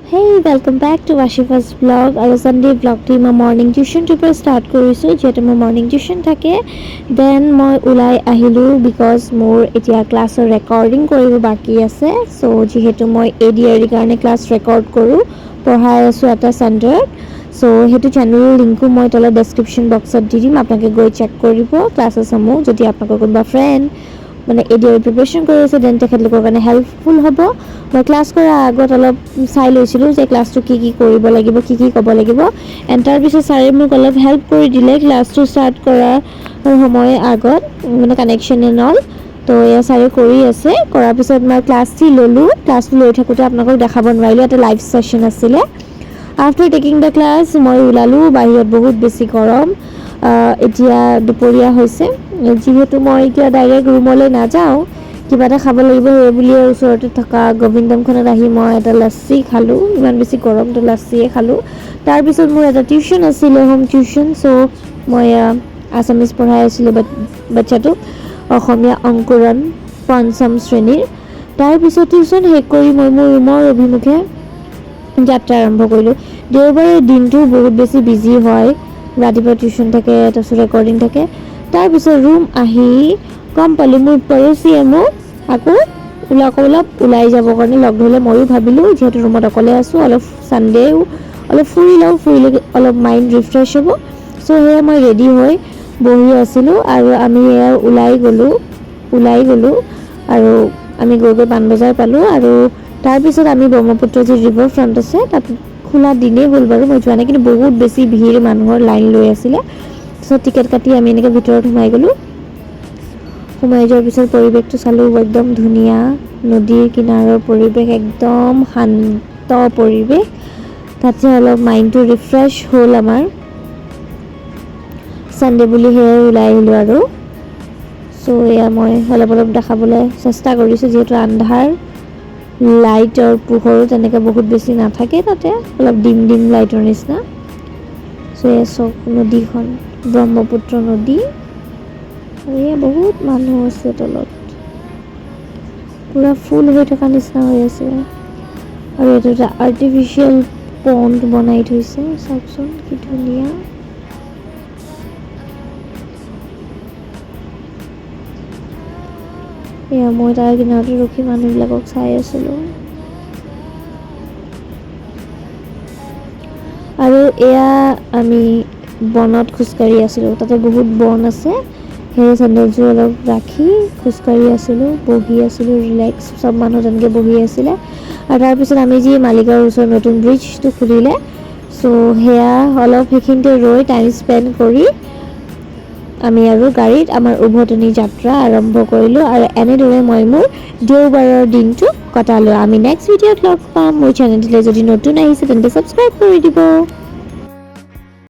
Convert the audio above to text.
Hey, welcome back to Washifa's vlog. আৰু Sunday vlogটি মই morning টিউশ্যনটোৰ পৰা ষ্টাৰ্ট কৰিছোঁ যিহেতু মোৰ মৰ্ণিং টিউশ্যন থাকে দেন মই ওলাই আহিলোঁ বিকজ মোৰ এতিয়া ক্লাছৰ ৰেকৰ্ডিং কৰিব বাকী আছে চ' যিহেতু মই ADR কাৰণে ক্লাছ ৰেকৰ্ড কৰোঁ পঢ়াই আছোঁ এটা চেণ্টাৰত চ' সেইটো চেনেলৰ লিংকো মই তলত ডেছক্ৰিপশ্যন বক্সত দি দিম আপোনালোকে গৈ চেক কৰিব ক্লাছেছসমূহ যদি আপোনালোকৰ কোনোবা ফ্ৰেণ্ড মানে ADR প্ৰিপাৰেশ্যন কৰি আছে দেন তেখেতলোকৰ কাৰণে হেল্পফুল হ'ব মই ক্লাছ কৰাৰ আগত অলপ চাই লৈছিলোঁ যে ক্লাছটো কি কৰিব লাগিব কি ক'ব লাগিব এণ্ড তাৰপিছত ছাৰে মোক অলপ হেল্প কৰি দিলে ক্লাছটো ষ্টাৰ্ট কৰাৰ সময় আগত মানে কানেকশ্যন এণ্ড অল তো এয়া ছাৰে কৰি আছে কৰাৰ পিছত মই ক্লাছটি ল'লোঁ ক্লাছটো লৈ থাকোঁতে আপোনালোকক দেখাব নোৱাৰিলোঁ এটা লাইভ ছেশ্যন আছিলে আফটাৰ টেকিং দ্য ক্লাছ মই ওলালোঁ বাহিৰত বহুত বেছি গৰম এতিয়া দুপৰীয়া হৈছে যিহেতু মই এতিয়া ডাইৰেক্ট ৰুমলৈ নাযাওঁ কিবা এটা খাব লাগিব সেই বুলিয়ে ওচৰতে থকা গোবিন্দমখনত আহি মই এটা লাচ্চি খালোঁ ইমান বেছি গৰম তো লাচ্চিয়ে খালোঁ তাৰপিছত মোৰ এটা টিউশ্যন আছিলে হোম টিউশ্যন চ' মই আছামিজ পঢ়াই আছিলোঁ বাচ্চাটোক অসমীয়া অংকুৰণ পঞ্চম শ্ৰেণীৰ তাৰপিছত টিউশ্যন শেষ কৰি মই মোৰ ৰুমৰ অভিমুখে যাত্ৰা আৰম্ভ কৰিলোঁ দেওবাৰে দিনটো বহুত বেছি বিজি হয় ৰাতিপুৱা টিউশ্যন থাকে তাৰপিছত ৰেকৰ্ডিং থাকে তাৰপিছত ৰুম আহি গম পালোঁ মোৰ পৰচীয়ে মোক আকৌ অলপ ওলাই যাবৰ কাৰণে লগ ধৰিলে ময়ো ভাবিলোঁ যিহেতু ৰুমত অকলে আছোঁ অলপ ছানডেও অলপ ফুৰিলে অলপ মাইণ্ড ৰিফ্ৰেছ হ'ব চ' সেয়া মই ৰেডি হৈ বহি আছিলোঁ আৰু আমি এয়া ওলাই গ'লোঁ আৰু আমি গৈ পাণবজাৰ পালোঁ আৰু তাৰপিছত আমি ব্ৰহ্মপুত্ৰ যি ৰিভাৰ ফ্ৰণ্ট আছে তাত খোলা দিনেই হ'ল বাৰু মই যোৱা নাই কিন্তু বহুত বেছি ভিৰ মানুহৰ লাইন লৈ আছিলে চ' টিকেট কাটি আমি এনেকৈ ভিতৰত সোমাই গ'লোঁ সোমাই যোৱাৰ পিছত পৰিৱেশটো চালোঁ একদম ধুনীয়া নদীৰ কিনাৰৰ পৰিৱেশ একদম শান্ত পৰিৱেশ তাতে অলপ মাইণ্ডটো ৰিফ্ৰেছ হ'ল আমাৰ ছানডে বুলি সেয়াই ওলাই আহিলোঁ আৰু চ' এয়া মই অলপ দেখাবলৈ চেষ্টা কৰিছোঁ যিহেতু আন্ধাৰ লাইটৰ পোহৰো তেনেকৈ বহুত বেছি নাথাকে তাতে অলপ ডিম লাইটৰ নিচিনা চ' এয়া চক নদীখন ব্ৰহ্মপুত্ৰ নদী আৰু এয়া বহুত মানুহ আছে তলত পূৰা ফুল হৈ থকা নিচিনা হৈ আছে আৰু এইটো এটা আৰ্টিফিচিয়েল পণ্ড বনাই থৈছে চাওকচোন কি ধুনীয়া এয়া মই তাৰ কিনাৰতে ৰখি মানুহবিলাকক চাই আছিলোঁ আৰু এয়া আমি বনত খোজকাঢ়ি আছিলোঁ তাতে বহুত বন আছে সেই চেণ্ডেলযোৰ অলপ ৰাখি খোজকাঢ়ি আছিলোঁ বহি আছিলোঁ ৰিলেক্স চব মানুহ তেনেকৈ বহি আছিলে আৰু তাৰপিছত আমি যি মালিগাঁৱৰ ওচৰত নতুন ব্ৰিজটো খুলিলে চ' সেয়া অলপ সেইখিনিতে ৰৈ টাইম স্পেণ্ড কৰি আমি আৰু গাড়ীত আমাৰ উভতনি যাত্ৰা আৰম্ভ কৰিলোঁ আৰু এনেদৰে মই মোৰ দেওবাৰৰ দিনটো কটালোঁ আমি নেক্সট ভিডিঅ'ত লগ পাম মোৰ চেনেলটোলৈ যদি নতুন আহিছে তেন্তে ছাবস্ক্ৰাইব কৰি দিব